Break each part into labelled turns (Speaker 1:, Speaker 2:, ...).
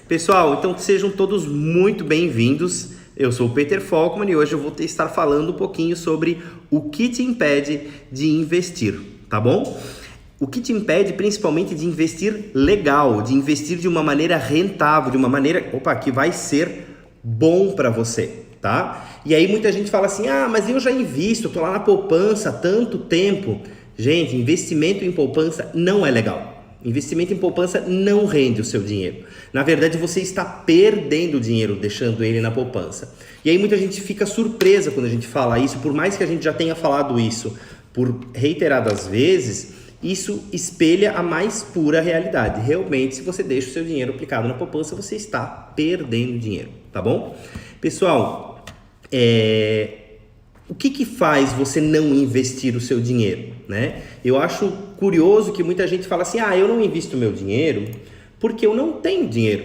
Speaker 1: Pessoal, então sejam todos muito bem-vindos. Eu sou o Peter Falkman e hoje eu vou estar falando um pouquinho sobre o que te impede de investir, tá bom? O que te impede principalmente de investir legal, de investir de uma maneira rentável, de uma maneira, que vai ser bom para você, tá? E aí muita gente fala assim, mas eu já invisto, eu tô lá na poupança há tanto tempo. Gente, investimento em poupança não é legal. Investimento em poupança não rende o seu dinheiro. Na verdade, você está perdendo dinheiro deixando ele na poupança. E aí muita gente fica surpresa quando a gente fala isso, por mais que a gente já tenha falado isso por reiteradas vezes, isso espelha a mais pura realidade. Realmente, se você deixa o seu dinheiro aplicado na poupança, você está perdendo dinheiro, tá bom? Pessoal, o que faz você não investir o seu dinheiro, né? Eu acho curioso que muita gente fala assim, eu não invisto meu dinheiro porque eu não tenho dinheiro,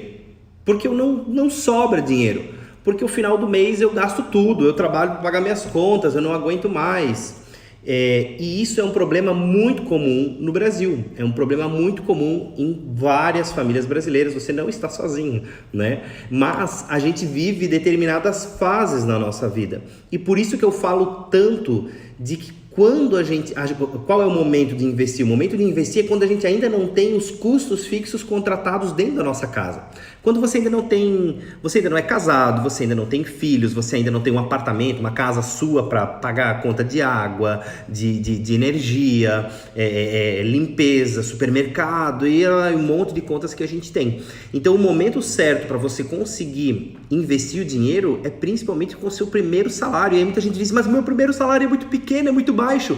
Speaker 1: porque eu não sobra dinheiro, porque no final do mês eu gasto tudo, eu trabalho para pagar minhas contas, eu não aguento mais. E isso é um problema muito comum no Brasil, é um problema muito comum em várias famílias brasileiras, você não está sozinho, né? Mas a gente vive determinadas fases na nossa vida e por isso que eu falo tanto de que qual é o momento de investir? O momento de investir é quando a gente ainda não tem os custos fixos contratados dentro da nossa casa. Quando você ainda não é casado, você ainda não tem filhos, você ainda não tem um apartamento, uma casa sua para pagar a conta de água, de energia, limpeza, supermercado e um monte de contas que a gente tem. Então o momento certo para você conseguir investir o dinheiro é principalmente com o seu primeiro salário. E aí muita gente diz, mas o meu primeiro salário é muito pequeno, é muito baixo.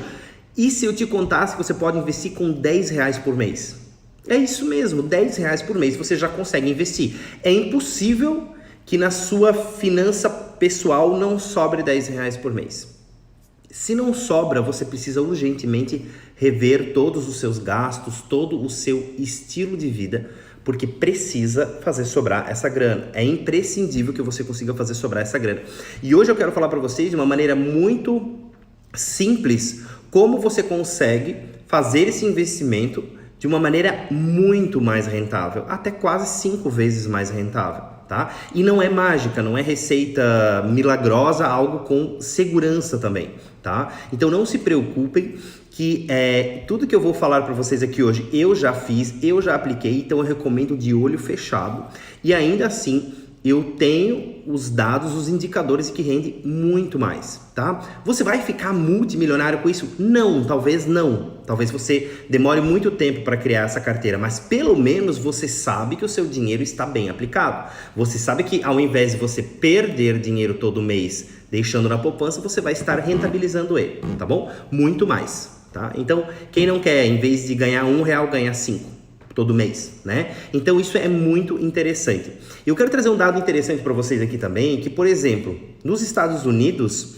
Speaker 1: E se eu te contasse que você pode investir com R$10 por mês? É isso mesmo, R$10 por mês você já consegue investir. É impossível que na sua finança pessoal não sobre R$10 por mês. Se não sobra, você precisa urgentemente rever todos os seus gastos, todo o seu estilo de vida, porque precisa fazer sobrar essa grana. É imprescindível que você consiga fazer sobrar essa grana. E hoje eu quero falar para vocês de uma maneira muito simples como você consegue fazer esse investimento de uma maneira muito mais rentável, até quase 5 vezes mais rentável, tá? E não é mágica, não é receita milagrosa, algo com segurança também, tá? Então não se preocupem que tudo que eu vou falar para vocês aqui hoje eu já fiz, eu já apliquei, então eu recomendo de olho fechado e ainda assim eu tenho os dados, os indicadores que rendem muito mais, tá? Você vai ficar multimilionário com isso? Não, talvez não. Talvez você demore muito tempo para criar essa carteira, mas pelo menos você sabe que o seu dinheiro está bem aplicado. Você sabe que ao invés de você perder dinheiro todo mês deixando na poupança, você vai estar rentabilizando ele, tá bom? Muito mais, tá? Então, quem não quer, em vez de ganhar R$1, ganhar 5 todo mês, né? Então isso é muito interessante. Eu quero trazer um dado interessante para vocês aqui também, que por exemplo, nos Estados Unidos,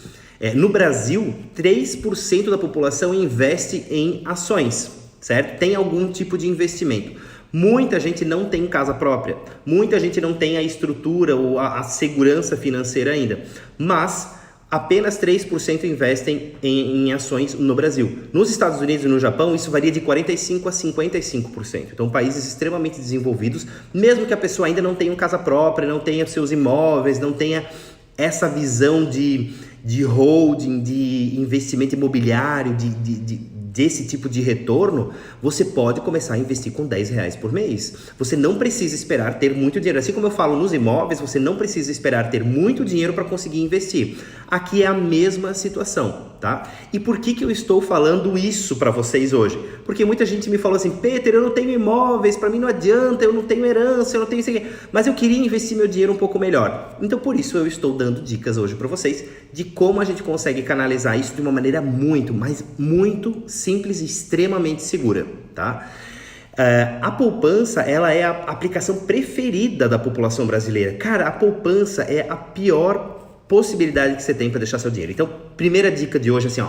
Speaker 1: no Brasil, 3% da população investe em ações, certo? Tem algum tipo de investimento. Muita gente não tem casa própria, muita gente não tem a estrutura ou a segurança financeira ainda, mas apenas 3% investem em ações no Brasil. Nos Estados Unidos e no Japão, isso varia de 45% a 55%. Então, países extremamente desenvolvidos, mesmo que a pessoa ainda não tenha casa própria, não tenha seus imóveis, não tenha essa visão de holding, de investimento imobiliário, desse tipo de retorno, você pode começar a investir com R$10 por mês. Você não precisa esperar ter muito dinheiro. Assim como eu falo nos imóveis, você não precisa esperar ter muito dinheiro para conseguir investir. Aqui é a mesma situação, tá? E por que eu estou falando isso para vocês hoje? Porque muita gente me falou assim, Peter, eu não tenho imóveis, para mim não adianta, eu não tenho herança, eu não tenho isso aqui, mas eu queria investir meu dinheiro um pouco melhor. Então por isso eu estou dando dicas hoje para vocês de como a gente consegue canalizar isso de uma maneira muito, mas muito simples e extremamente segura, tá? A poupança, ela é a aplicação preferida da população brasileira. Cara, a poupança é a pior possibilidade que você tem para deixar seu dinheiro. Então, primeira dica de hoje, assim,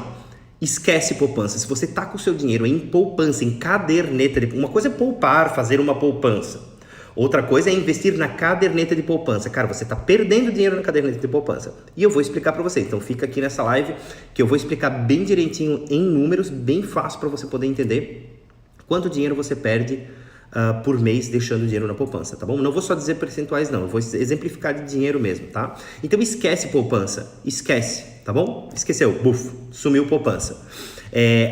Speaker 1: esquece poupança. Se você tá com o seu dinheiro em poupança, em caderneta, uma coisa é poupar, fazer uma poupança. Outra coisa é investir na caderneta de poupança. Cara, você está perdendo dinheiro na caderneta de poupança. E eu vou explicar para você. Então fica aqui nessa live que eu vou explicar bem direitinho em números, bem fácil para você poder entender quanto dinheiro você perde por mês deixando dinheiro na poupança, tá bom? Não vou só dizer percentuais não, eu vou exemplificar de dinheiro mesmo, tá? Então esquece poupança, esquece, tá bom? Esqueceu, bufo, sumiu poupança.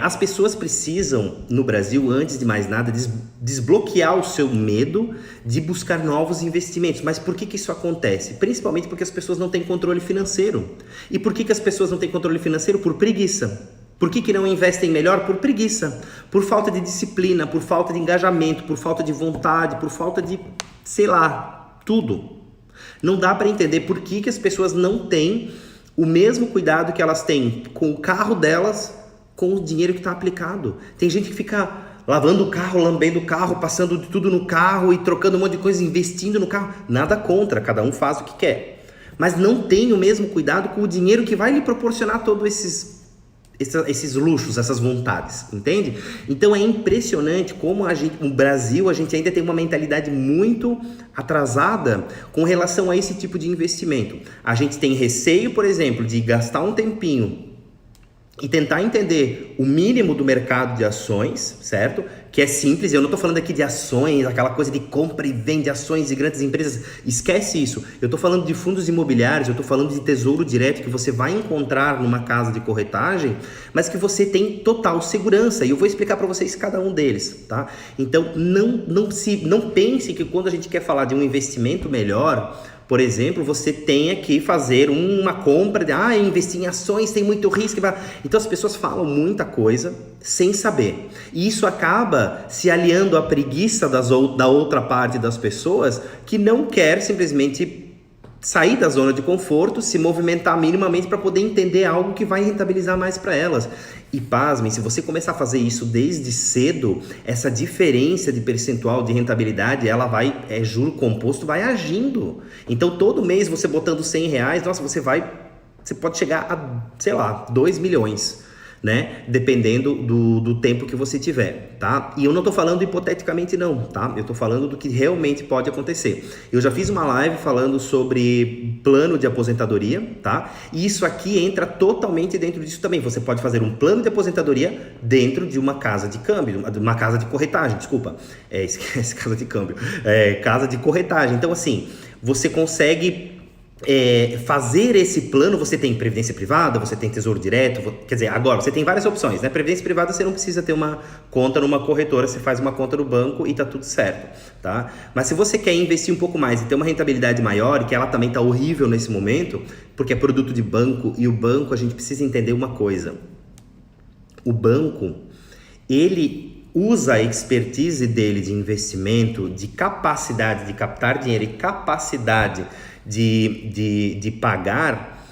Speaker 1: As pessoas precisam, no Brasil, antes de mais nada, desbloquear o seu medo de buscar novos investimentos. Mas por que isso acontece? Principalmente porque as pessoas não têm controle financeiro. E por que as pessoas não têm controle financeiro? Por preguiça. Por que não investem melhor? Por preguiça. Por falta de disciplina, por falta de engajamento, por falta de vontade, por falta de, sei lá, tudo. Não dá para entender por que as pessoas não têm o mesmo cuidado que elas têm com o carro delas, com o dinheiro que está aplicado. Tem gente que fica lavando o carro, lambendo o carro, passando de tudo no carro e trocando um monte de coisa, investindo no carro. Nada contra, cada um faz o que quer. Mas não tem o mesmo cuidado com o dinheiro que vai lhe proporcionar todos esses luxos, essas vontades, entende? Então é impressionante como no Brasil a gente ainda tem uma mentalidade muito atrasada com relação a esse tipo de investimento. A gente tem receio, por exemplo, de gastar um tempinho e tentar entender o mínimo do mercado de ações, certo? Que é simples, eu não estou falando aqui de ações, aquela coisa de compra e vende ações de grandes empresas, esquece isso. Eu estou falando de fundos imobiliários, eu estou falando de tesouro direto que você vai encontrar numa casa de corretagem, mas que você tem total segurança, e eu vou explicar para vocês cada um deles, tá? Então não pense que quando a gente quer falar de um investimento melhor, por exemplo, você tenha que fazer uma compra de investir em ações tem muito risco. Então as pessoas falam muita coisa sem saber. E isso acaba se aliando à preguiça da outra parte das pessoas que não quer simplesmente sair da zona de conforto, se movimentar minimamente para poder entender algo que vai rentabilizar mais para elas. E pasmem, se você começar a fazer isso desde cedo, essa diferença de percentual de rentabilidade, ela juro composto, vai agindo. Então todo mês você botando R$100, nossa, você pode chegar a, sei lá, 2 milhões. Né? Dependendo do tempo que você tiver, tá? E eu não tô falando hipoteticamente não, tá? Eu tô falando do que realmente pode acontecer. Eu já fiz uma live falando sobre plano de aposentadoria, tá? E isso aqui entra totalmente dentro disso também. Você pode fazer um plano de aposentadoria dentro de uma casa de câmbio, uma casa de corretagem, desculpa. Esquece casa de câmbio. Casa de corretagem. Então assim, você consegue fazer esse plano. Você tem previdência privada, você tem tesouro direto, quer dizer, agora você tem várias opções, né? Previdência privada você não precisa ter uma conta numa corretora, você faz uma conta no banco e tá tudo certo, tá? Mas se você quer investir um pouco mais e ter uma rentabilidade maior, e que ela também tá horrível nesse momento, porque é produto de banco, e o banco, a gente precisa entender uma coisa: o banco, ele usa a expertise dele de investimento, de capacidade de captar dinheiro e capacidade de pagar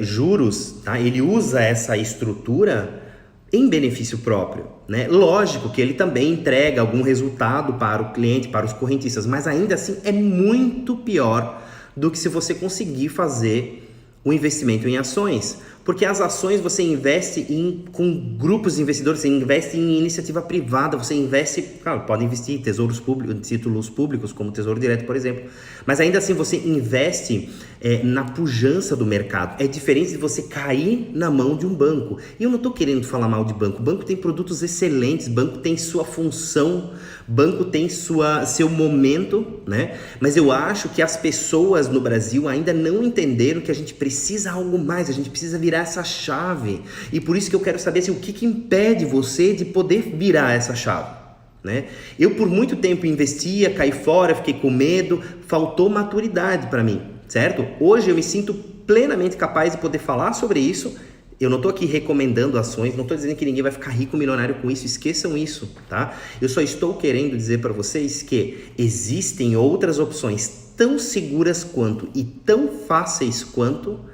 Speaker 1: juros, tá? Ele usa essa estrutura em benefício próprio, né? Lógico que ele também entrega algum resultado para o cliente, para os correntistas, mas ainda assim é muito pior do que se você conseguir fazer o investimento em ações. Porque as ações você investe com grupos de investidores, você investe em iniciativa privada, você investe, claro, pode investir em tesouros públicos, títulos públicos, como Tesouro Direto, por exemplo. Mas ainda assim você investe na pujança do mercado. É diferente de você cair na mão de um banco. E eu não estou querendo falar mal de banco. Banco tem produtos excelentes, banco tem sua função, banco tem seu momento, né? Mas eu acho que as pessoas no Brasil ainda não entenderam que a gente precisa algo mais, a gente precisa virar essa chave. E por isso que eu quero saber assim, o que impede você de poder virar essa chave, né? Eu por muito tempo investia, caí fora, fiquei com medo, faltou maturidade para mim, certo? Hoje eu me sinto plenamente capaz de poder falar sobre isso. Eu não estou aqui recomendando ações, não estou dizendo que ninguém vai ficar rico, milionário com isso, esqueçam isso, tá? Eu só estou querendo dizer para vocês que existem outras opções tão seguras quanto e tão fáceis quanto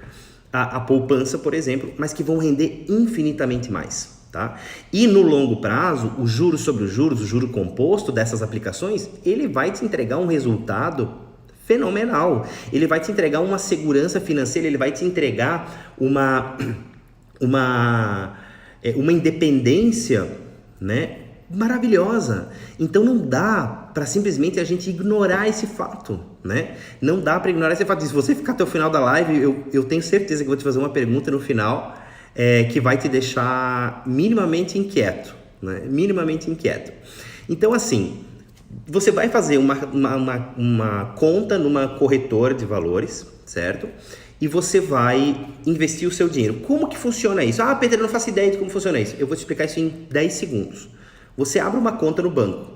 Speaker 1: a poupança, por exemplo, mas que vão render infinitamente mais, tá? E no longo prazo, os juros sobre os juros, o juro composto dessas aplicações, ele vai te entregar um resultado fenomenal. Ele vai te entregar uma segurança financeira, ele vai te entregar uma independência, né, maravilhosa. Então não dá para simplesmente a gente ignorar esse fato, né? Não dá para ignorar esse fato. Se você ficar até o final da live, eu tenho certeza que vou te fazer uma pergunta no final que vai te deixar minimamente inquieto, né? Minimamente inquieto. Então assim, Você vai fazer uma conta numa corretora de valores, certo? E você vai investir o seu dinheiro. Como que funciona isso? Ah, Pedro, eu não faço ideia de como funciona isso. Eu vou te explicar isso em 10 segundos. Você abre uma conta no banco,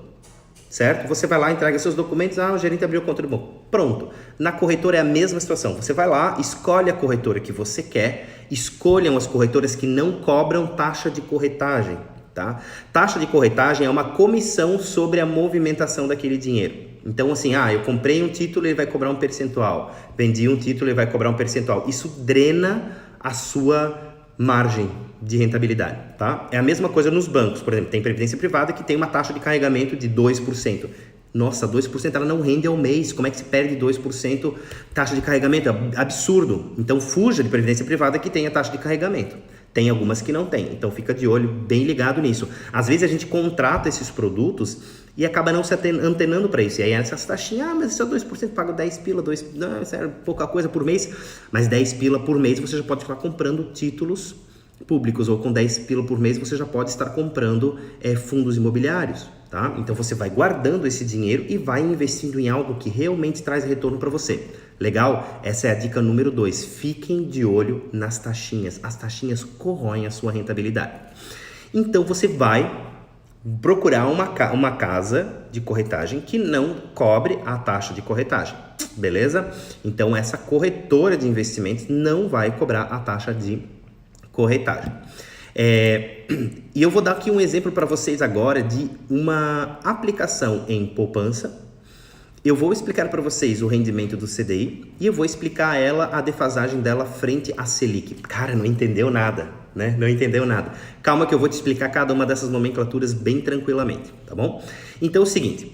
Speaker 1: certo? Você vai lá, entrega seus documentos, o gerente abriu a conta no banco. Pronto. Na corretora é a mesma situação. Você vai lá, escolhe a corretora que você quer, escolham as corretoras que não cobram taxa de corretagem, tá? Taxa de corretagem é uma comissão sobre a movimentação daquele dinheiro. Então, assim, eu comprei um título, ele vai cobrar um percentual. Vendi um título, ele vai cobrar um percentual. Isso drena a sua margem de rentabilidade, tá? É a mesma coisa nos bancos. Por exemplo, tem previdência privada que tem uma taxa de carregamento de 2%. Nossa, 2% ela não rende ao mês. Como é que se perde 2% taxa de carregamento? É absurdo. Então, fuja de previdência privada que tem a taxa de carregamento. Tem algumas que não tem, então fica de olho bem ligado nisso. Às vezes a gente contrata esses produtos e acaba não se antenando para isso. E aí essas taxinhas, mas isso é 2%, pago 10 pila, não, isso é pouca coisa por mês. Mas 10 pila por mês você já pode ficar comprando títulos públicos, ou com 10 pila por mês você já pode estar comprando fundos imobiliários, tá? Então você vai guardando esse dinheiro e vai investindo em algo que realmente traz retorno para você. Legal? Essa é a dica número 2. Fiquem de olho nas taxinhas. As taxinhas corroem a sua rentabilidade. Então você vai procurar uma casa de corretagem que não cobre a taxa de corretagem. Beleza? Então essa corretora de investimentos não vai cobrar a taxa de corretagem. E eu vou dar aqui um exemplo para vocês agora de uma aplicação em poupança. Eu vou explicar para vocês o rendimento do CDI e eu vou explicar a defasagem dela frente à Selic. Cara, não entendeu nada, né? Não entendeu nada. Calma que eu vou te explicar cada uma dessas nomenclaturas bem tranquilamente, tá bom? Então é o seguinte,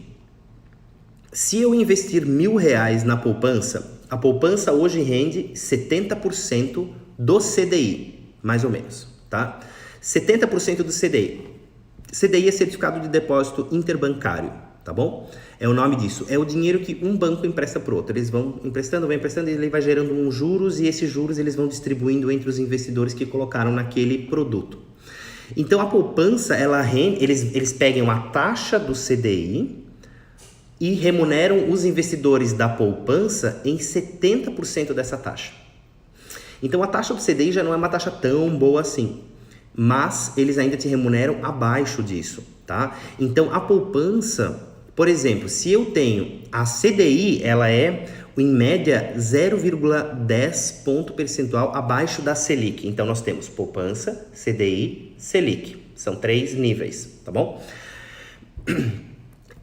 Speaker 1: se eu investir R$1.000 na poupança, a poupança hoje rende 70% do CDI, mais ou menos, tá? 70% do CDI. CDI é Certificado de Depósito Interbancário, tá bom? É o nome disso. É o dinheiro que um banco empresta para o outro. Eles vão emprestando, e ele vai gerando uns juros, e esses juros eles vão distribuindo entre os investidores que colocaram naquele produto. Então a poupança, eles pegam a taxa do CDI e remuneram os investidores da poupança em 70% dessa taxa. Então a taxa do CDI já não é uma taxa tão boa assim, mas eles ainda te remuneram abaixo disso, tá? Então a poupança, por exemplo, se eu tenho a CDI, ela é em média 0,10 ponto percentual abaixo da Selic. Então nós temos poupança, CDI, Selic. São 3 níveis, tá bom?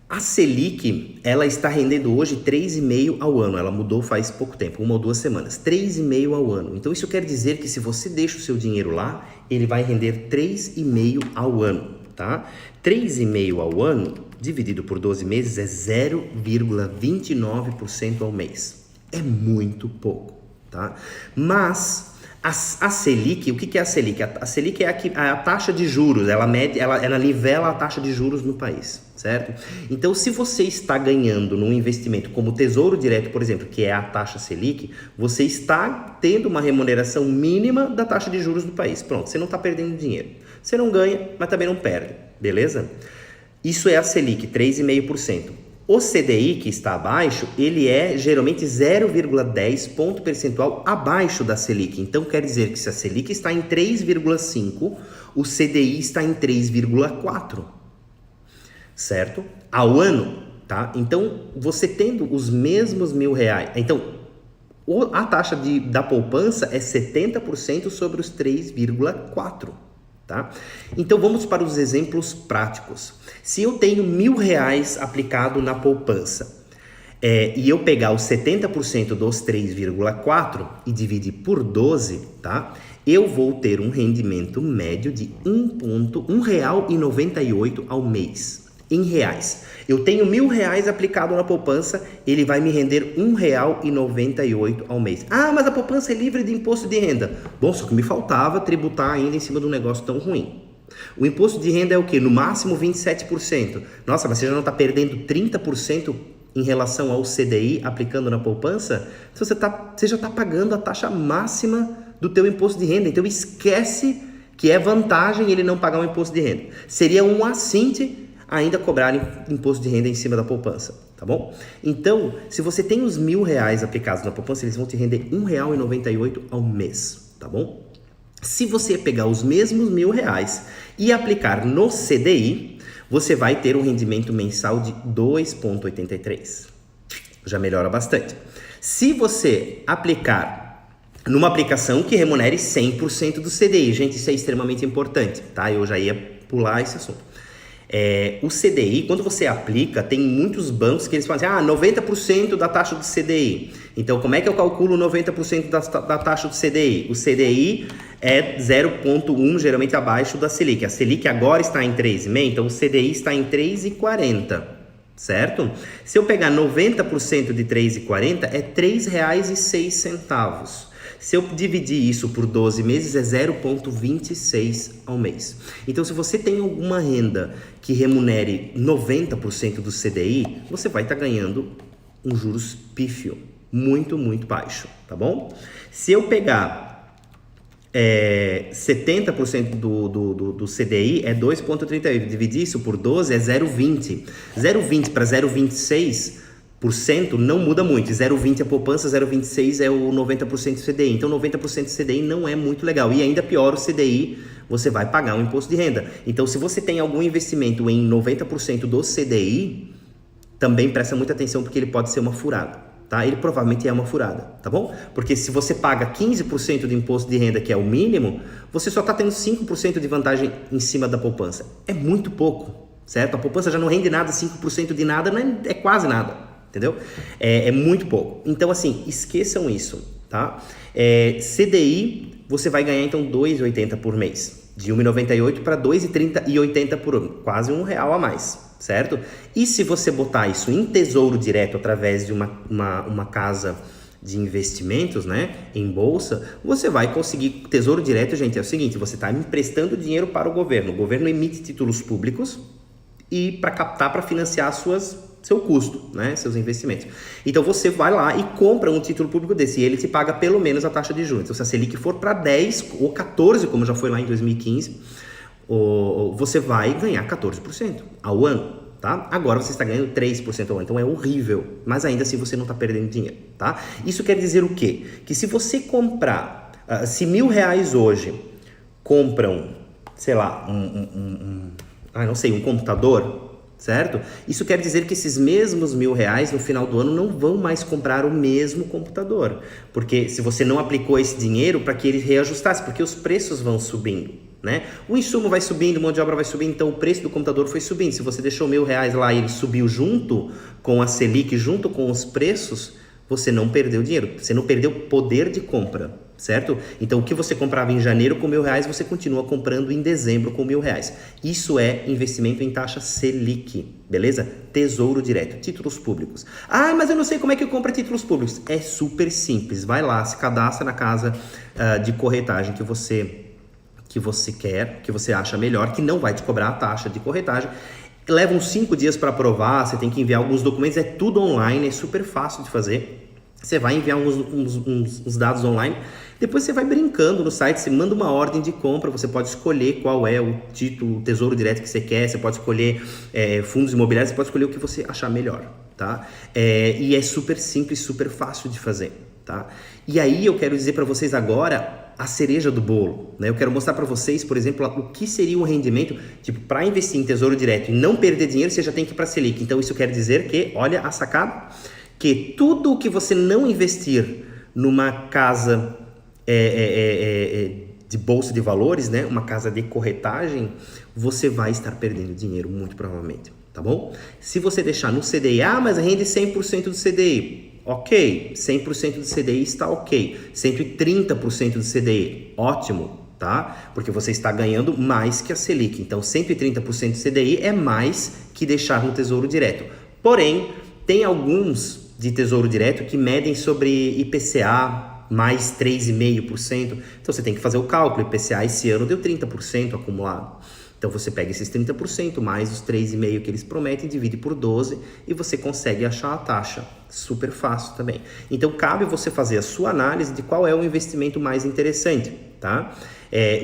Speaker 1: A Selic, ela está rendendo hoje 3,5% ao ano. Ela mudou faz pouco tempo, 1 ou 2 semanas. 3,5% ao ano. Então isso quer dizer que se você deixa o seu dinheiro lá, ele vai render 3,5% ao ano, tá? 3,5% ao ano, dividido por 12 meses, é 0,29% ao mês. É muito pouco, tá? Mas a Selic, o que é a Selic? A Selic é a taxa de juros, ela nivela a taxa de juros no país, certo? Então, se você está ganhando num investimento como Tesouro Direto, por exemplo, que é a taxa Selic, você está tendo uma remuneração mínima da taxa de juros do país. Pronto, você não está perdendo dinheiro. Você não ganha, mas também não perde, beleza? Isso é a Selic, 3,5%. O CDI, que está abaixo, ele é geralmente 0,10 ponto percentual abaixo da Selic. Então, quer dizer que se a Selic está em 3,5, o CDI está em 3,4, certo? Ao ano, tá? Então, você tendo os mesmos R$1.000, então, a taxa da poupança é 70% sobre os 3,4%. Tá? Então vamos para os exemplos práticos. Se eu tenho R$1.000 aplicado na poupança e eu pegar os 70% dos 3,4 e dividir por 12, tá? Eu vou ter um rendimento médio de R$1,98 ao mês, em reais. Eu tenho R$1.000 aplicado na poupança, ele vai me render R$1,98 ao mês. Ah, mas a poupança é livre de imposto de renda. Bom, só que me faltava tributar ainda em cima de um negócio tão ruim. O imposto de renda é o quê? No máximo 27%. Nossa, mas você já não está perdendo 30% em relação ao CDI aplicando na poupança? Então você já está pagando a taxa máxima do teu imposto de renda. Então esquece que é vantagem ele não pagar o imposto de renda. Seria um assinte ainda cobrarem imposto de renda em cima da poupança, tá bom? Então, se você tem os R$1.000 aplicados na poupança, eles vão te render R$1,98 ao mês, tá bom? Se você pegar os mesmos R$1.000 e aplicar no CDI, você vai ter um rendimento mensal de 2,83. Já melhora bastante. Se você aplicar numa aplicação que remunere 100% do CDI, gente, isso é extremamente importante, tá? Eu já ia pular esse assunto. O CDI, quando você aplica, tem muitos bancos que eles falam assim, 90% da taxa do CDI. Então, como é que eu calculo 90% da taxa do CDI? O CDI é 0,1, geralmente abaixo da Selic. A Selic agora está em 3,5, então o CDI está em 3,40, certo? Se eu pegar 90% de 3,40, é R$3,06. Se eu dividir isso por 12 meses, é 0,26 ao mês. Então, se você tem alguma renda que remunere 90% do CDI, você vai estar ganhando um juros pífio, muito, muito baixo, tá bom? Se eu pegar 70% do CDI, é 2,38. Dividir isso por 12 é 0,20. 0,20 para 0,26%, não muda muito. 0,20 é poupança, 0,26 é o 90% do CDI. Então, 90% do CDI não é muito legal. E ainda pior, o CDI, você vai pagar um imposto de renda. Então, se você tem algum investimento em 90% do CDI, também presta muita atenção, porque ele pode ser uma furada, tá? Ele provavelmente é uma furada, tá bom? Porque se você paga 15% de imposto de renda, que é o mínimo, você só está tendo 5% de vantagem em cima da poupança. É muito pouco, certo? A poupança já não rende nada, 5% de nada é quase nada. Entendeu? É muito pouco. Então, assim, esqueçam isso, tá? CDI, você vai ganhar, então, R$2,80 por mês. De R$1,98 para R$2,80 por ano. Quase R$1 a mais, certo? E se você botar isso em tesouro direto através de uma casa de investimentos, né, em bolsa, você vai conseguir. Tesouro direto, gente, é o seguinte, você está emprestando dinheiro para o governo emite títulos públicos e para captar, para financiar seu custo, né, seus investimentos. Então você vai lá e compra um título público desse e ele te paga pelo menos a taxa de juros. Então, se a Selic for para 10 ou 14, como já foi lá em 2015, você vai ganhar 14% ao ano, tá? Agora você está ganhando 3% ao ano, então é horrível, mas ainda assim você não está perdendo dinheiro, tá? Isso quer dizer o quê? Que se você comprar, se R$1.000 hoje compram, sei lá, um computador, certo? Isso quer dizer que esses mesmos R$1.000 no final do ano não vão mais comprar o mesmo computador, porque se você não aplicou esse dinheiro para que ele reajustasse, porque os preços vão subindo, né? O insumo vai subindo, a mão de obra vai subindo, então o preço do computador foi subindo. Se você deixou R$1.000 lá e ele subiu junto com a Selic, junto com os preços, você não perdeu dinheiro, você não perdeu poder de compra, certo? Então, o que você comprava em janeiro com R$1.000, você continua comprando em dezembro com R$1.000. Isso é investimento em taxa Selic, beleza? Tesouro direto, títulos públicos. Mas eu não sei como é que eu compro títulos públicos. É super simples, vai lá, se cadastra na casa de corretagem que você quer, que você acha melhor, que não vai te cobrar a taxa de corretagem. Leva uns 5 dias para aprovar, você tem que enviar alguns documentos, é tudo online, é super fácil de fazer. Você vai enviar uns dados online, depois você vai brincando no site, você manda uma ordem de compra, você pode escolher qual é o título, o tesouro direto que você quer, você pode escolher fundos imobiliários, você pode escolher o que você achar melhor, tá? E é super simples, super fácil de fazer, tá? E aí eu quero dizer para vocês agora a cereja do bolo, né? Eu quero mostrar para vocês, por exemplo, o que seria um rendimento, tipo, para investir em tesouro direto e não perder dinheiro, você já tem que ir para a Selic. Então isso quer dizer que, olha a sacada, que tudo o que você não investir numa casa de bolsa de valores, né, uma casa de corretagem, você vai estar perdendo dinheiro, muito provavelmente, tá bom? Se você deixar no CDI, mas rende 100% do CDI, ok, 100% do CDI está ok, 130% do CDI, ótimo, tá? Porque você está ganhando mais que a Selic, então 130% do CDI é mais que deixar no Tesouro Direto. Porém, tem alguns de Tesouro Direto que medem sobre IPCA mais 3,5%. Então você tem que fazer o cálculo. IPCA esse ano deu 30% acumulado. Então você pega esses 30% mais os 3,5% que eles prometem, divide por 12 e você consegue achar a taxa. Super fácil também. Então cabe você fazer a sua análise de qual é o investimento mais interessante, tá?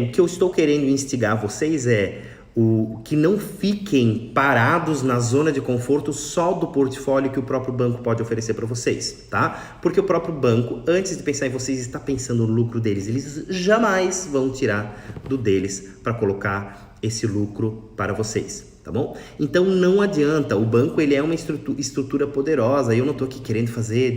Speaker 1: O que eu estou querendo instigar vocês que não fiquem parados na zona de conforto só do portfólio que o próprio banco pode oferecer para vocês, tá? Porque o próprio banco, antes de pensar em vocês, está pensando no lucro deles. Eles jamais vão tirar do deles para colocar esse lucro para vocês. Tá bom? Então não adianta, o banco ele é uma estrutura poderosa, eu não estou aqui querendo fazer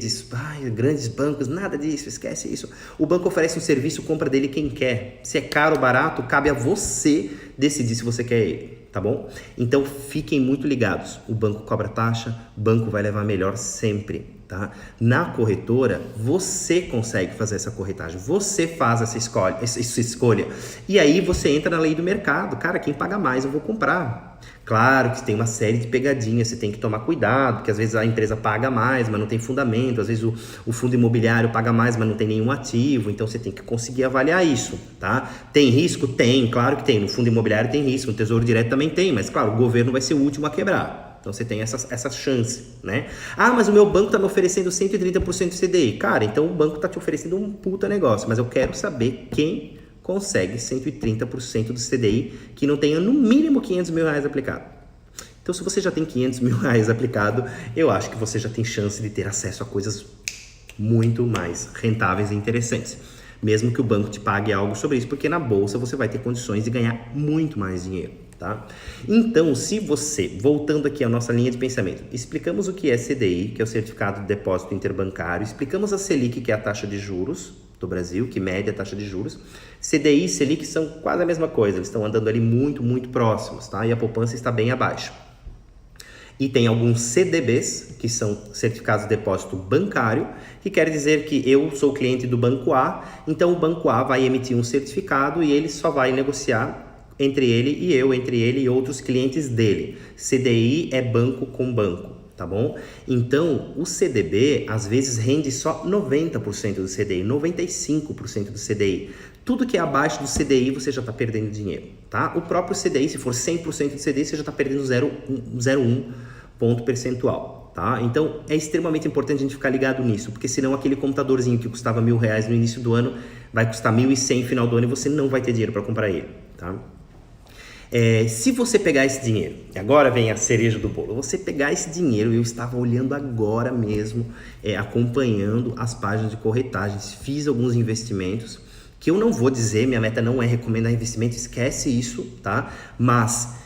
Speaker 1: grandes bancos, nada disso, esquece isso. O banco oferece um serviço, compra dele quem quer. Se é caro ou barato, cabe a você decidir se você quer ele, tá bom? Então fiquem muito ligados, o banco cobra taxa, o banco vai levar melhor sempre. Tá? Na corretora, você consegue fazer essa corretagem, você faz essa escolha. E aí você entra na lei do mercado. Cara, quem paga mais eu vou comprar. Claro que tem uma série de pegadinhas, você tem que tomar cuidado, porque às vezes a empresa paga mais, mas não tem fundamento, às vezes o fundo imobiliário paga mais, mas não tem nenhum ativo, então você tem que conseguir avaliar isso, tá? Tem risco? Tem, claro que tem. No fundo imobiliário tem risco, no Tesouro Direto também tem, mas claro, o governo vai ser o último a quebrar. Então você tem essa chance, né? Ah, mas o meu banco está me oferecendo 130% de CDI. Cara, então o banco está te oferecendo um puta negócio, mas eu quero saber quem consegue 130% do CDI que não tenha no mínimo 500 mil reais aplicado. Então se você já tem 500 mil reais aplicado, eu acho que você já tem chance de ter acesso a coisas muito mais rentáveis e interessantes. Mesmo que o banco te pague algo sobre isso, porque na bolsa você vai ter condições de ganhar muito mais dinheiro. Tá? Então, se você, voltando aqui à nossa linha de pensamento, explicamos o que é CDI, que é o Certificado de Depósito Interbancário, explicamos a Selic, que é a taxa de juros do Brasil, que mede a taxa de juros. CDI e Selic são quase a mesma coisa, eles estão andando ali muito, muito próximos, tá? E a poupança está bem abaixo. E tem alguns CDBs, que são Certificados de Depósito Bancário, que quer dizer que eu sou cliente do Banco A, então o Banco A vai emitir um certificado e ele só vai negociar entre ele e eu, entre ele e outros clientes dele. CDI é banco com banco, tá bom? Então, o CDB, às vezes, rende só 90% do CDI, 95% do CDI. Tudo que é abaixo do CDI, você já está perdendo dinheiro, tá? O próprio CDI, se for 100% do CDI, você já está perdendo 0,1 ponto percentual, tá? Então, é extremamente importante a gente ficar ligado nisso, porque senão aquele computadorzinho que custava R$1.000 no início do ano, vai custar 1.100 no final do ano e você não vai ter dinheiro para comprar ele, tá? Se você pegar esse dinheiro, e agora vem a cereja do bolo, você pegar esse dinheiro, eu estava olhando agora mesmo, acompanhando as páginas de corretagens, fiz alguns investimentos, que eu não vou dizer, minha meta não é recomendar investimento, esquece isso, tá? Mas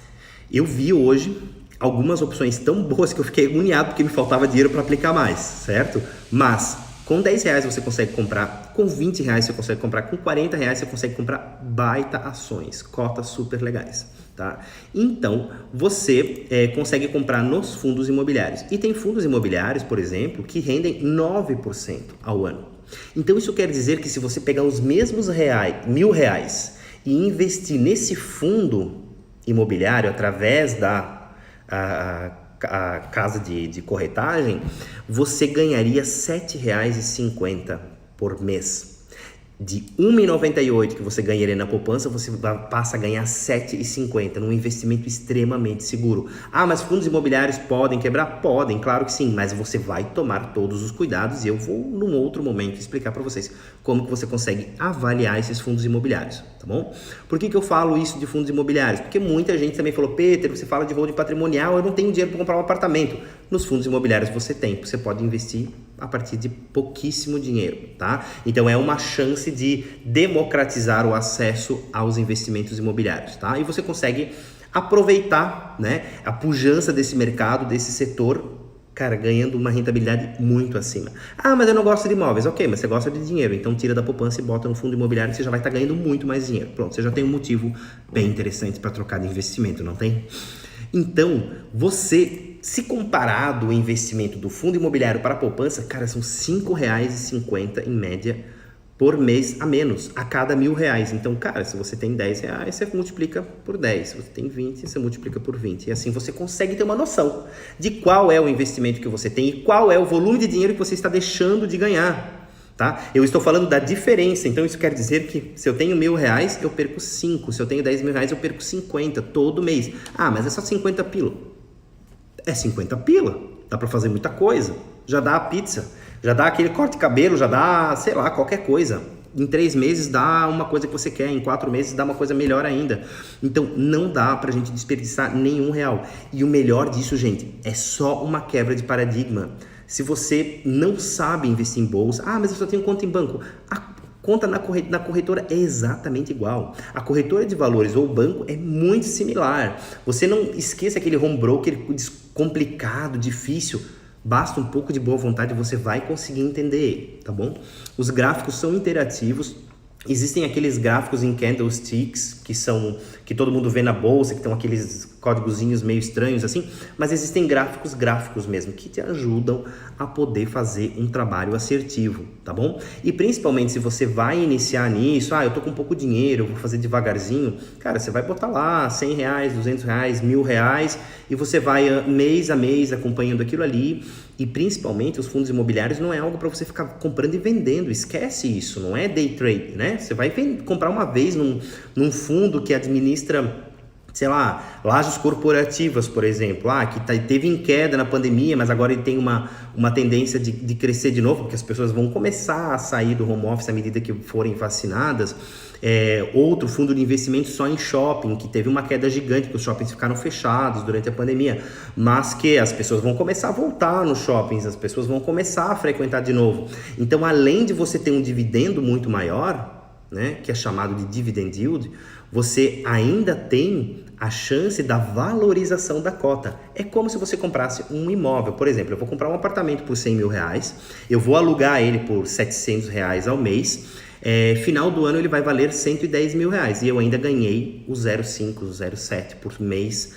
Speaker 1: eu vi hoje algumas opções tão boas que eu fiquei agoniado porque me faltava dinheiro para aplicar mais, certo? Mas com R$10 você consegue comprar, com R$20 você consegue comprar, com R$40 você consegue comprar baita ações, cotas super legais, tá? Então, você consegue comprar nos fundos imobiliários. E tem fundos imobiliários, por exemplo, que rendem 9% ao ano. Então, isso quer dizer que se você pegar os mesmos R$1.000 e investir nesse fundo imobiliário através da a casa de corretagem, você ganharia R$7,50 por mês. De R$1,98 que você ganharia na poupança, você passa a ganhar R$7,50 num investimento extremamente seguro. Ah, mas fundos imobiliários podem quebrar? Podem, claro que sim, mas você vai tomar todos os cuidados e eu vou, num outro momento, explicar para vocês como que você consegue avaliar esses fundos imobiliários, tá bom? Por que eu falo isso de fundos imobiliários? Porque muita gente também falou, Peter, você fala de holding patrimonial, eu não tenho dinheiro para comprar um apartamento. Nos fundos imobiliários você tem, você pode investir a partir de pouquíssimo dinheiro, tá? Então é uma chance de democratizar o acesso aos investimentos imobiliários, tá? E você consegue aproveitar, né, a pujança desse mercado, desse setor, cara, ganhando uma rentabilidade muito acima. Ah, mas eu não gosto de imóveis. Ok, mas você gosta de dinheiro, então tira da poupança e bota no fundo imobiliário, você já vai estar ganhando muito mais dinheiro. Pronto, você já tem um motivo bem interessante para trocar de investimento, não tem? Então, você, se comparado o investimento do fundo imobiliário para a poupança, cara, são R$5,50 em média por mês a menos, a cada R$1.000. Então, cara, se você tem R$10, você multiplica por 10. Se você tem 20, você multiplica por 20. E assim você consegue ter uma noção de qual é o investimento que você tem e qual é o volume de dinheiro que você está deixando de ganhar. Tá? Eu estou falando da diferença, então isso quer dizer que se eu tenho R$1.000, eu perco 5. Se eu tenho R$10.000, eu perco 50 todo mês. Ah, mas é só 50 pila. É 50 pila. Dá para fazer muita coisa. Já dá a pizza, já dá aquele corte de cabelo, já dá, sei lá, qualquer coisa. em 3 meses dá uma coisa que você quer, em 4 meses dá uma coisa melhor ainda. Então não dá pra gente desperdiçar nenhum real. E o melhor disso, gente, é só uma quebra de paradigma. Se você não sabe investir em bolsa, mas eu só tenho conta em banco. A conta na corretora é exatamente igual. A corretora de valores ou o banco é muito similar. Você não esqueça aquele home broker complicado, difícil. Basta um pouco de boa vontade e você vai conseguir entender ele, tá bom? Os gráficos são interativos. Existem aqueles gráficos em candlesticks que todo mundo vê na bolsa, que tem aqueles códigozinhos meio estranhos assim, mas existem gráficos mesmo, que te ajudam a poder fazer um trabalho assertivo, tá bom? E principalmente se você vai iniciar nisso, eu tô com pouco dinheiro, eu vou fazer devagarzinho, cara, você vai botar lá R$100, R$200, R$1.000 e você vai mês a mês acompanhando aquilo ali. E principalmente os fundos imobiliários não é algo para você ficar comprando e vendendo, esquece isso, não é day trade, né? Você vai comprar uma vez num fundo que administra, sei lá, lajes corporativas, por exemplo, que teve em queda na pandemia, mas agora ele tem uma tendência de crescer de novo, porque as pessoas vão começar a sair do home office à medida que forem vacinadas. Outro fundo de investimento só em shopping, que teve uma queda gigante, porque os shoppings ficaram fechados durante a pandemia, mas que as pessoas vão começar a voltar nos shoppings, as pessoas vão começar a frequentar de novo. Então, além de você ter um dividendo muito maior, né, que é chamado de dividend yield, você ainda tem a chance da valorização da cota. É como se você comprasse um imóvel. Por exemplo, eu vou comprar um apartamento por R$100 mil, eu vou alugar ele por R$700 ao mês, final do ano ele vai valer R$110 mil e eu ainda ganhei o 0,5, 0,7 por mês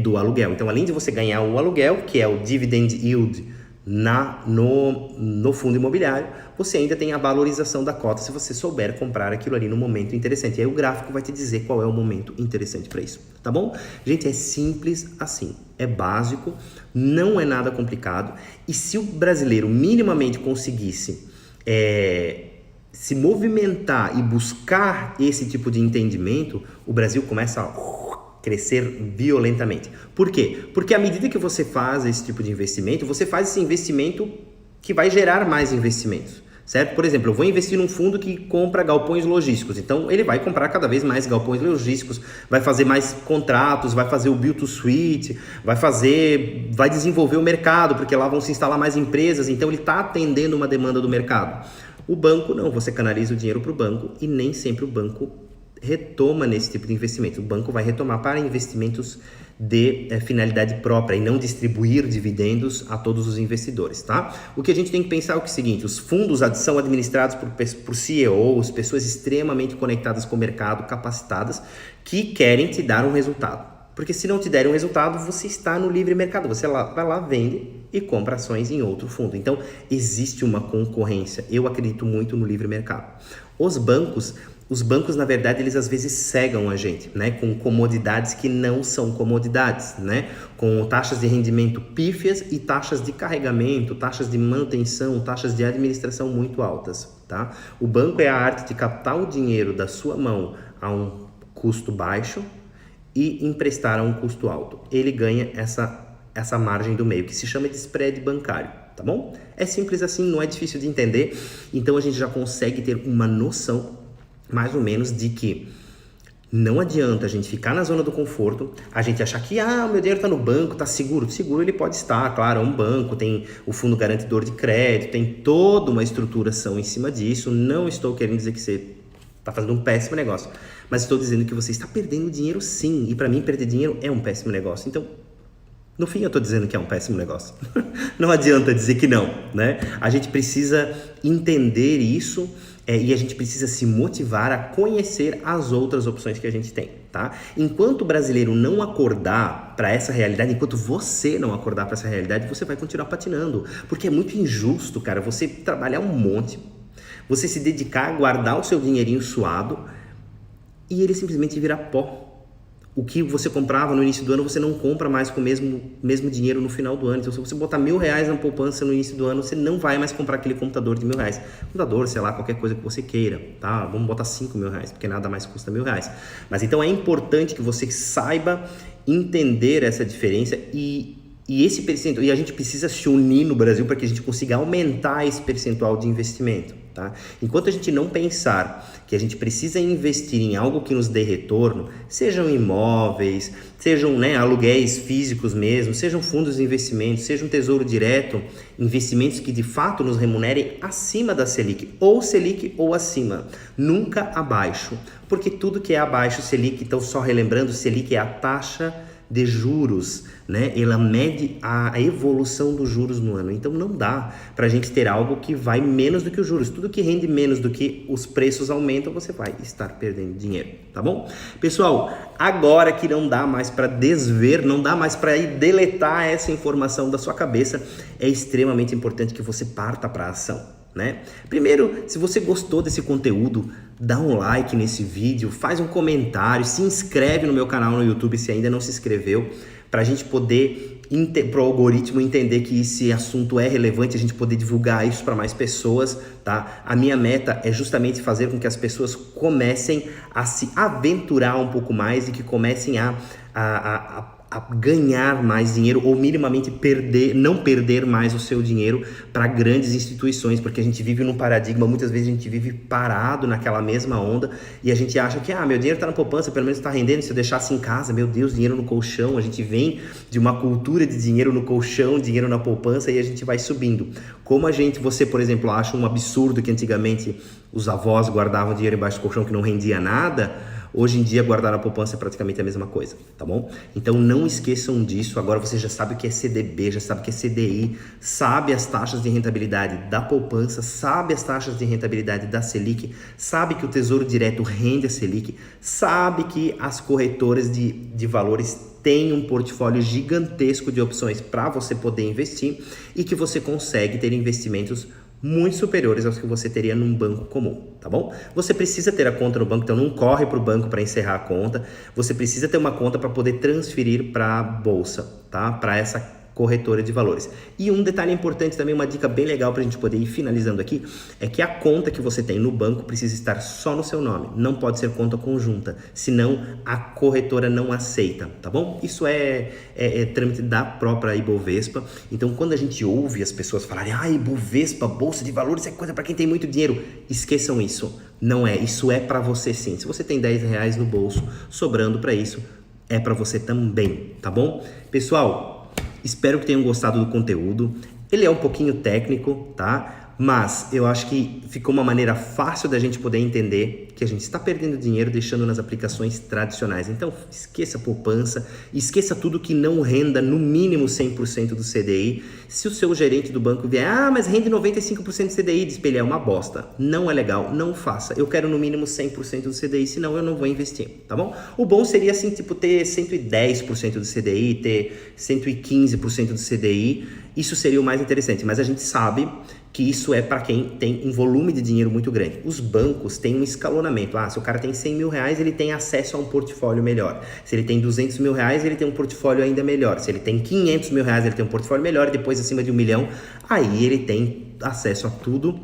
Speaker 1: do aluguel. Então, além de você ganhar o aluguel, que é o dividend yield no fundo imobiliário, você ainda tem a valorização da cota se você souber comprar aquilo ali no momento interessante. E aí o gráfico vai te dizer qual é o momento interessante para isso, tá bom? Gente, é simples assim, é básico, não é nada complicado. E se o brasileiro minimamente conseguisse se movimentar e buscar esse tipo de entendimento, o Brasil começa a crescer violentamente. Por quê? Porque à medida que você faz esse tipo de investimento, você faz esse investimento que vai gerar mais investimentos, certo? Por exemplo, eu vou investir num fundo que compra galpões logísticos, então ele vai comprar cada vez mais galpões logísticos, vai fazer mais contratos, vai fazer o build to suit, vai desenvolver o mercado, porque lá vão se instalar mais empresas, então ele está atendendo uma demanda do mercado. O banco não, você canaliza o dinheiro para o banco e nem sempre o banco retoma nesse tipo de investimento. O banco vai retomar para investimentos de finalidade própria e não distribuir dividendos a todos os investidores, tá? O que a gente tem que pensar é o seguinte: os fundos são administrados por CEOs, pessoas extremamente conectadas com o mercado, capacitadas, que querem te dar um resultado. Porque se não te der um resultado, você está no livre mercado. Você vai lá, vende e compra ações em outro fundo. Então, existe uma concorrência. Eu acredito muito no livre mercado. Os bancos, na verdade, eles às vezes cegam a gente, né? Com comodidades que não são comodidades, né? Com taxas de rendimento pífias e taxas de carregamento, taxas de manutenção, taxas de administração muito altas, tá? O banco é a arte de captar o dinheiro da sua mão a um custo baixo e emprestar a um custo alto. Ele ganha essa margem do meio, que se chama de spread bancário, tá bom? É simples assim, não é difícil de entender, então a gente já consegue ter uma noção, mais ou menos, de que não adianta a gente ficar na zona do conforto, a gente achar que, o meu dinheiro está no banco, está seguro. Seguro ele pode estar, claro, é um banco, tem o fundo garantidor de crédito, tem toda uma estruturação em cima disso. Não estou querendo dizer que você está fazendo um péssimo negócio, mas estou dizendo que você está perdendo dinheiro sim, e para mim perder dinheiro é um péssimo negócio. Então, no fim eu estou dizendo que é um péssimo negócio. Não adianta dizer que não, né? A gente precisa entender isso e a gente precisa se motivar a conhecer as outras opções que a gente tem, tá? Enquanto o brasileiro não acordar para essa realidade, enquanto você não acordar para essa realidade, você vai continuar patinando, porque é muito injusto, cara, você trabalhar um monte, você se dedicar a guardar o seu dinheirinho suado e ele simplesmente virar pó. O que você comprava no início do ano, você não compra mais com o mesmo dinheiro no final do ano. Então, se você botar R$1.000 na poupança no início do ano, você não vai mais comprar aquele computador de R$1.000. Computador, sei lá, qualquer coisa que você queira, tá? Vamos botar R$5.000, porque nada mais custa R$1.000. Mas então é importante que você saiba entender essa diferença e E esse percentual, e a gente precisa se unir no Brasil para que a gente consiga aumentar esse percentual de investimento, tá? Enquanto a gente não pensar que a gente precisa investir em algo que nos dê retorno, sejam imóveis, sejam, né, aluguéis físicos mesmo, sejam fundos de investimento, seja um tesouro direto, investimentos que de fato nos remunerem acima da Selic ou acima, nunca abaixo, porque tudo que é abaixo Selic, então só relembrando, Selic é a taxa de juros, né? Ela mede a evolução dos juros no ano. Então não dá para a gente ter algo que vai menos do que os juros. Tudo que rende menos do que os preços aumentam, você vai estar perdendo dinheiro, tá bom? Pessoal, agora que não dá mais para desver, não dá mais para deletar essa informação da sua cabeça, é extremamente importante que você parta para a ação. Né? Primeiro, se você gostou desse conteúdo, dá um like nesse vídeo, faz um comentário, se inscreve no meu canal no YouTube se ainda não se inscreveu, para a gente poder, para o algoritmo entender que esse assunto é relevante, a gente poder divulgar isso para mais pessoas, tá? A minha meta é justamente fazer com que as pessoas comecem a se aventurar um pouco mais e que comecem a ganhar mais dinheiro ou minimamente não perder mais o seu dinheiro para grandes instituições, porque a gente vive num paradigma, muitas vezes a gente vive parado naquela mesma onda e a gente acha que meu dinheiro está na poupança, pelo menos está rendendo, se eu deixasse em casa, meu Deus, dinheiro no colchão. A gente vem de uma cultura de dinheiro no colchão, dinheiro na poupança, e a gente vai subindo. Como você, por exemplo, acha um absurdo que antigamente os avós guardavam dinheiro embaixo do colchão que não rendia nada, hoje em dia, guardar na poupança é praticamente a mesma coisa, tá bom? Então não esqueçam disso. Agora você já sabe o que é CDB, já sabe o que é CDI, sabe as taxas de rentabilidade da poupança, sabe as taxas de rentabilidade da Selic, sabe que o Tesouro Direto rende a Selic, sabe que as corretoras de valores têm um portfólio gigantesco de opções para você poder investir e que você consegue ter investimentos muito superiores aos que você teria num banco comum, tá bom? Você precisa ter a conta no banco, então não corre para o banco para encerrar a conta. Você precisa ter uma conta para poder transferir para a bolsa, tá? Para essa corretora de valores. E um detalhe importante também, uma dica bem legal para a gente poder ir finalizando aqui, é que a conta que você tem no banco precisa estar só no seu nome, não pode ser conta conjunta, senão a corretora não aceita, tá bom? Isso é trâmite da própria Ibovespa. Então quando a gente ouve as pessoas falarem, Ibovespa, bolsa de valores é coisa para quem tem muito dinheiro, esqueçam isso, não é, isso é para você sim. Se você tem R$10 no bolso sobrando para isso, é para você também, tá bom? Pessoal, espero que tenham gostado do conteúdo. Ele é um pouquinho técnico, tá? Mas eu acho que ficou uma maneira fácil da gente poder entender que a gente está perdendo dinheiro deixando nas aplicações tradicionais. Então, esqueça a poupança, esqueça tudo que não renda no mínimo 100% do CDI. Se o seu gerente do banco vier, mas rende 95% do CDI, diz pra ele, é uma bosta. Não é legal, não faça. Eu quero no mínimo 100% do CDI, senão eu não vou investir, tá bom? O bom seria, assim, ter 110% do CDI, ter 115% do CDI. Isso seria o mais interessante, mas a gente sabe que isso é para quem tem um volume de dinheiro muito grande. Os bancos têm um escalonamento. Se o cara tem R$100 mil, ele tem acesso a um portfólio melhor. Se ele tem R$200 mil, ele tem um portfólio ainda melhor. Se ele tem R$500 mil, ele tem um portfólio melhor. Depois, acima de R$1 milhão, aí ele tem acesso a tudo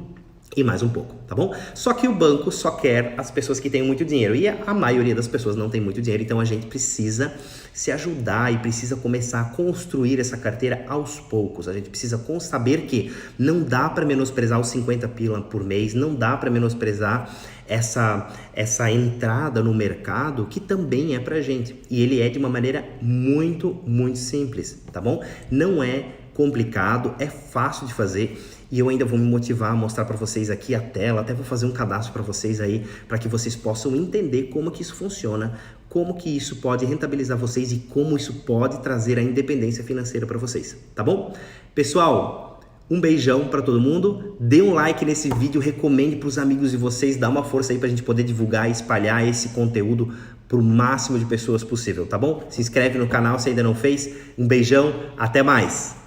Speaker 1: e mais um pouco, tá bom? Só que o banco só quer as pessoas que têm muito dinheiro e a maioria das pessoas não tem muito dinheiro, então a gente precisa se ajudar e precisa começar a construir essa carteira aos poucos. A gente precisa saber que não dá para menosprezar os 50 pila por mês, não dá para menosprezar essa entrada no mercado que também é pra gente. E ele é de uma maneira muito, muito simples, tá bom? Não é complicado, é fácil de fazer. E eu ainda vou me motivar a mostrar para vocês aqui a tela, até vou fazer um cadastro para vocês aí, para que vocês possam entender como que isso funciona, como que isso pode rentabilizar vocês e como isso pode trazer a independência financeira para vocês, tá bom? Pessoal, um beijão para todo mundo, dê um like nesse vídeo, recomende para os amigos de vocês, dá uma força aí para a gente poder divulgar e espalhar esse conteúdo para o máximo de pessoas possível, tá bom? Se inscreve no canal se ainda não fez, um beijão, até mais!